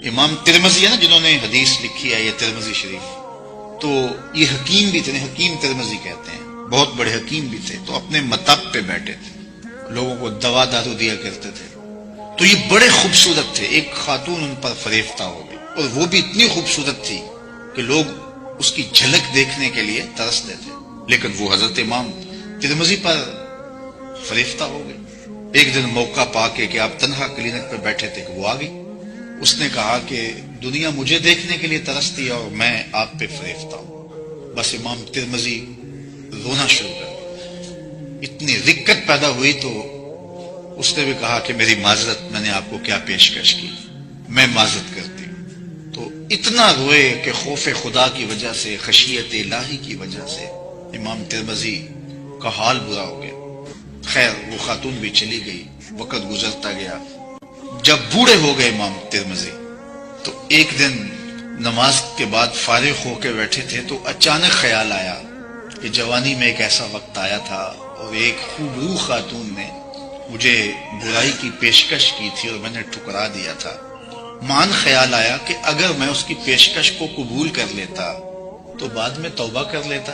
امام ترمذی ہے نا جنہوں نے حدیث لکھی ہے یہ ترمذی شریف، تو یہ حکیم بھی تھے، حکیم ترمذی کہتے ہیں، بہت بڑے حکیم بھی تھے، تو اپنے مطب پہ بیٹھے تھے، لوگوں کو دوا دارو دیا کرتے تھے، تو یہ بڑے خوبصورت تھے، ایک خاتون ان پر فریفتہ ہو گئی، اور وہ بھی اتنی خوبصورت تھی کہ لوگ اس کی جھلک دیکھنے کے لیے ترستے تھے، لیکن وہ حضرت امام ترمذی پر فریفتہ ہو گئی۔ ایک دن موقع پا کے کہ آپ تنہا کلینک پہ بیٹھے تھے کہ وہ آ گئی، اس نے کہا کہ دنیا مجھے دیکھنے کے لیے ترستی ہے اور میں آپ پہ فریفتہ ہوں۔ بس امام ترمذی رونا شروع کر دیا، اتنی رکت پیدا ہوئی، تو اس نے بھی کہا کہ میری معذرت، میں نے آپ کو کیا پیشکش کی، میں معذرت کرتی ہوں۔ تو اتنا روئے کہ خوف خدا کی وجہ سے، خشیت الہی کی وجہ سے امام ترمذی کا حال برا ہو گیا۔ خیر وہ خاتون بھی چلی گئی، وقت گزرتا گیا، جب بوڑھے ہو گئے امام ترمذی تو ایک دن نماز کے بعد فارغ ہو کے بیٹھے تھے، تو اچانک خیال آیا کہ جوانی میں ایک ایسا وقت آیا تھا اور ایک خوبرو خاتون نے مجھے برائی کی پیشکش کی تھی اور میں نے ٹھکرا دیا تھا۔ مان خیال آیا کہ اگر میں اس کی پیشکش کو قبول کر لیتا تو بعد میں توبہ کر لیتا۔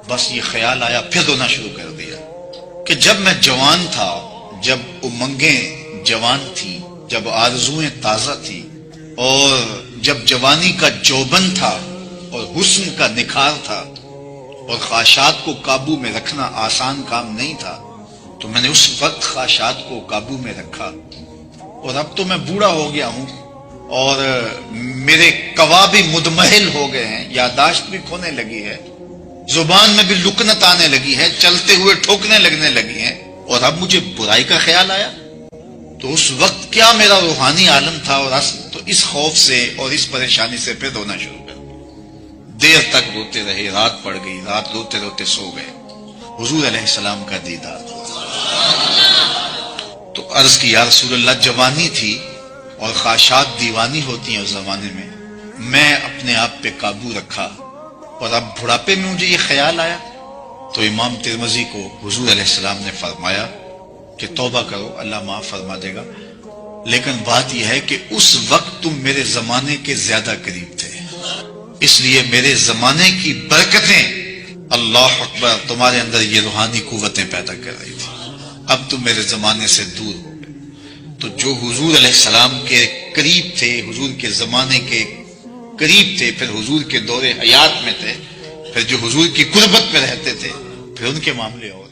بس یہ خیال آیا، پھر رونا شروع کر دیا کہ جب میں جوان تھا، جب امنگیں جوان تھی، جب آرزویں تازہ تھی، اور جب جوانی کا جوبن تھا اور حسن کا نکھار تھا اور خواہشات کو قابو میں رکھنا آسان کام نہیں تھا، تو میں نے اس وقت خواہشات کو قابو میں رکھا، اور اب تو میں بوڑھا ہو گیا ہوں اور میرے قوا بھی مدمحل ہو گئے ہیں، یادداشت بھی کھونے لگی ہے، زبان میں بھی لکنت آنے لگی ہے، چلتے ہوئے ٹھوکنے لگنے لگی ہیں، اور اب مجھے برائی کا خیال آیا۔ تو اس وقت کیا میرا روحانی عالم تھا، اور تو اس خوف سے اور اس پریشانی سے پھر رونا شروع کر دیا۔ دیر تک روتے رہے، رات پڑ گئی، رات روتے روتے سو گئے، حضور علیہ السلام کا دیدار تو عرض کی یا رسول اللہ، جوانی تھی اور خواہشات دیوانی ہوتی ہیں اس زمانے میں اپنے آپ پہ قابو رکھا، اور اب بڑھاپے میں مجھے یہ خیال آیا۔ تو امام ترمذی کو حضور علیہ السلام نے فرمایا کہ توبہ کرو، اللہ معاف فرما دے گا، لیکن بات یہ ہے کہ اس وقت تم میرے زمانے کے زیادہ قریب تھے، اس لیے میرے زمانے کی برکتیں، اللہ اکبر، تمہارے اندر یہ روحانی قوتیں پیدا کر رہی تھی، اب تم میرے زمانے سے دور ہو گئے۔ تو جو حضور علیہ السلام کے قریب تھے، حضور کے زمانے کے قریب تھے، پھر حضور کے دور حیات میں تھے، پھر جو حضور کی قربت میں رہتے تھے، پھر ان کے معاملے اور